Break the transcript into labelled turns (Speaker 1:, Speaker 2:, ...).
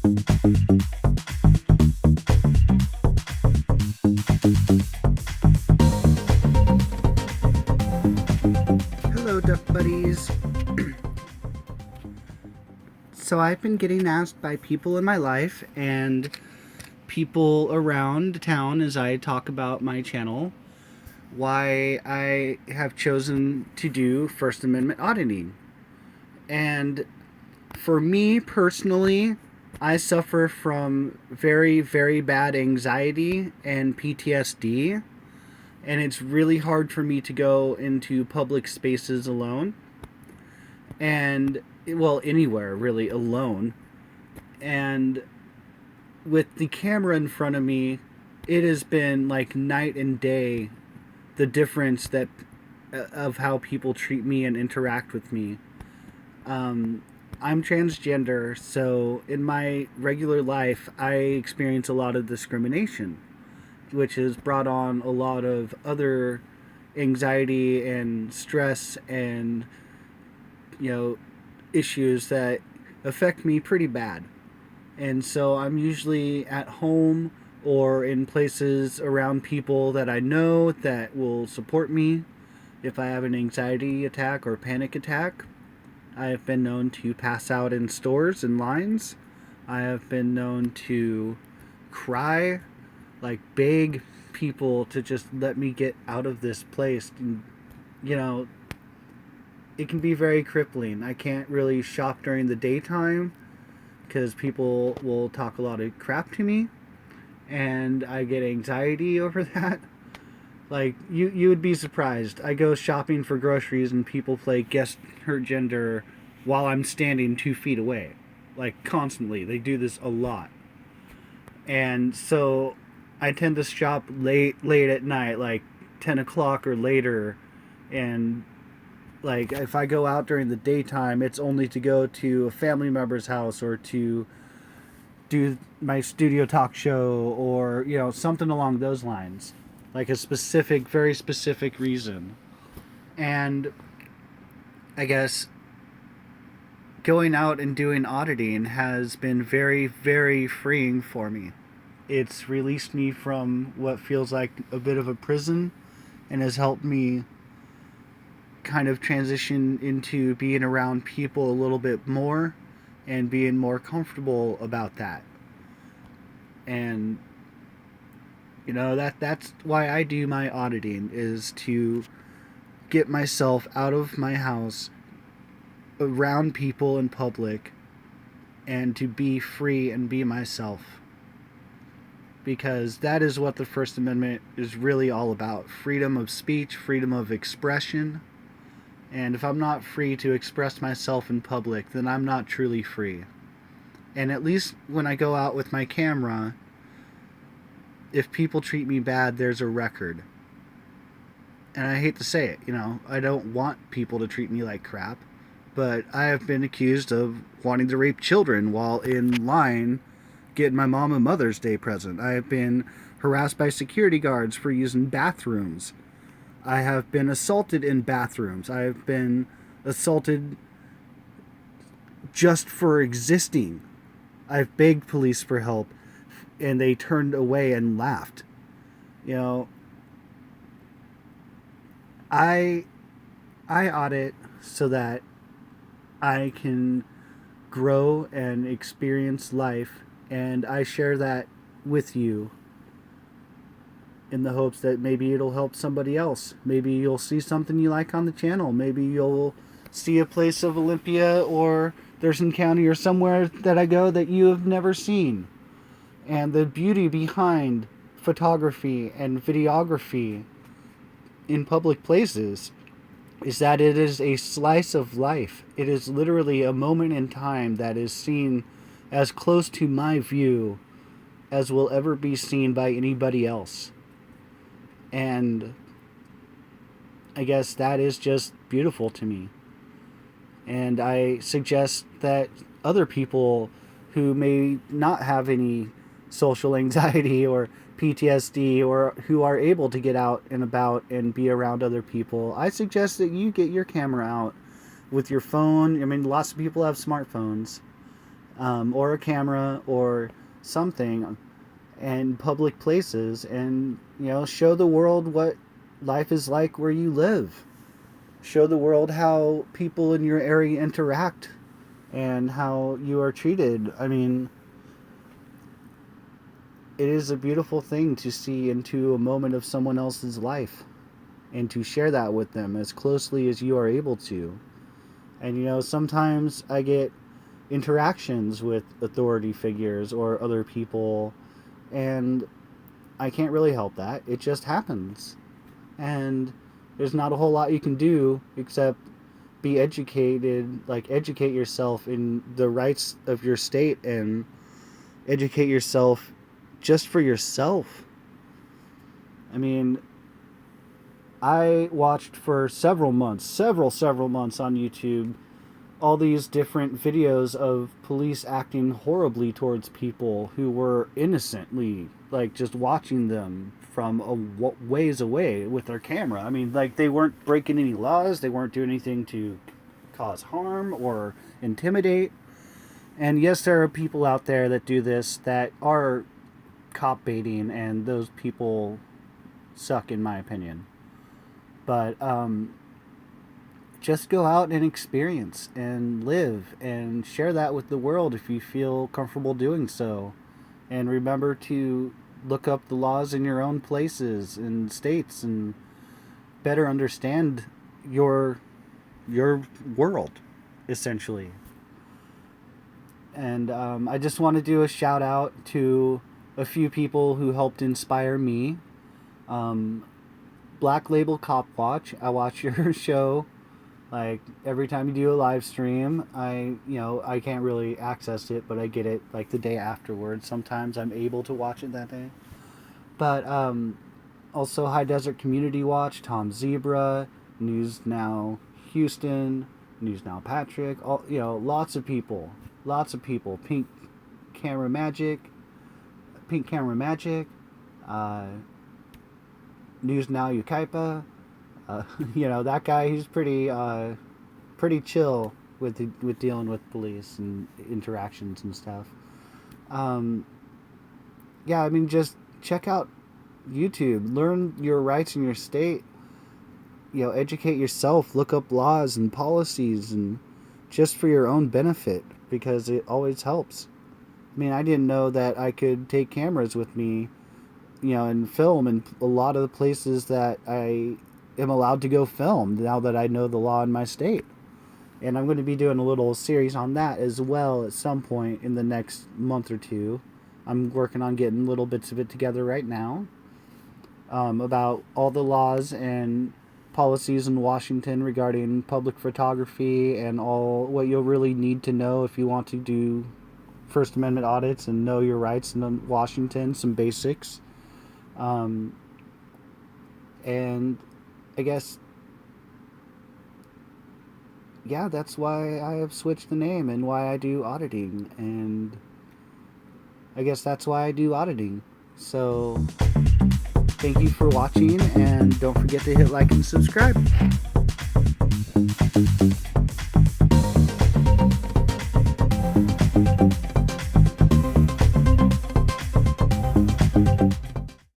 Speaker 1: Hello, Duck Buddies. So I've been getting asked by people in my life and people around town as I talk about my channel why I have chosen to do First Amendment auditing. And for me personally, I suffer from very, very bad anxiety and PTSD, and it's really hard for me to go into public spaces alone. And, well, anywhere really alone. And with the camera in front of me, it has been like night and day the difference that of how people treat me and interact with me. I'm transgender, so in my regular life, I experience a lot of discrimination, which has brought on a lot of other anxiety and stress and, issues that affect me pretty bad. And so I'm usually at home or in places around people that I know that will support me if I have an anxiety attack or panic attack. I have been known to pass out in stores and lines. I have been known to cry, like beg people to just let me get out of this place. And, it can be very crippling. I can't really shop during the daytime because people will talk a lot of crap to me, and I get anxiety over that. Like, you would be surprised. I go shopping for groceries and people play Guess Her Gender while I'm standing 2 feet away. Like, constantly. They do this a lot. And so I tend to shop late at night, like 10 o'clock or later. And, like, if I go out during the daytime, it's only to go to a family member's house or to do my studio talk show or, something along those lines. Like a specific, very specific reason. And I guess going out and doing auditing has been very, very freeing for me. It's released me from what feels like a bit of a prison and has helped me kind of transition into being around people a little bit more and being more comfortable about that. And that's why I do my auditing, is to get myself out of my house around people in public and to be free and be myself, because that is what the First Amendment is really all about: freedom of speech, freedom of expression. And if I'm not free to express myself in public, then I'm not truly free. And at least when I go out with my camera, if people treat me bad, there's a record. And I hate to say it, I don't want people to treat me like crap, but I have been accused of wanting to rape children while in line getting my mom a Mother's Day present. I have been harassed by security guards for using bathrooms. I have been assaulted in bathrooms. I have been assaulted just for existing. I've begged police for help, and they turned away and laughed. I audit so that I can grow and experience life, and I share that with you in the hopes that maybe it'll help somebody else. Maybe you'll see something you like on the channel. Maybe you'll see a place of Olympia or Thurston County or somewhere that I go that you have never seen. And the beauty behind photography and videography in public places is that it is a slice of life. It is literally a moment in time that is seen as close to my view as will ever be seen by anybody else. And I guess that is just beautiful to me. And I suggest that other people who may not have any social anxiety or PTSD or who are able to get out and about and be around other people, I suggest that you get your camera out with your phone. I mean, lots of people have smartphones. or a camera or something in public places, and show the world what life is like where you live. Show the world how people in your area interact and how you are treated. I mean, it is a beautiful thing to see into a moment of someone else's life and to share that with them as closely as you are able to. And sometimes I get interactions with authority figures or other people, and I can't really help that. It just happens. And there's not a whole lot you can do except be educated, like educate yourself in the rights of your state and educate yourself just for yourself. I mean, I watched for several months on YouTube all these different videos of police acting horribly towards people who were innocently, like, just watching them from a ways away with their camera. I mean, like, they weren't breaking any laws, they weren't doing anything to cause harm or intimidate. And yes, there are people out there that do this that are cop baiting, and those people suck, in my opinion. But just go out and experience and live and share that with the world if you feel comfortable doing so. And remember to look up the laws in your own places and states and better understand your world, essentially. And I just want to do a shout out to a few people who helped inspire me. Black Label Cop Watch. I watch your show like every time you do a live stream. I can't really access it, but I get it like the day afterwards. Sometimes I'm able to watch it that day. But also High Desert Community Watch, Tom Zebra, News Now Houston, News Now Patrick, all lots of people. Pink Camera Magic, News Now Ukaipa. That guy, he's pretty chill with dealing with police and interactions and stuff. Yeah, I mean, just check out YouTube, learn your rights in your state. Educate yourself, look up laws and policies, and just for your own benefit, because it always helps. I mean, I didn't know that I could take cameras with me, and film in a lot of the places that I am allowed to go film now that I know the law in my state. And I'm going to be doing a little series on that as well at some point in the next month or two. I'm working on getting little bits of it together right now, about all the laws and policies in Washington regarding public photography and all what you'll really need to know if you want to do First Amendment audits and know your rights in Washington, some basics. And I guess, yeah, that's why I have switched the name and why I do auditing. And I guess that's why I do auditing. So thank you for watching, and don't forget to hit like and subscribe.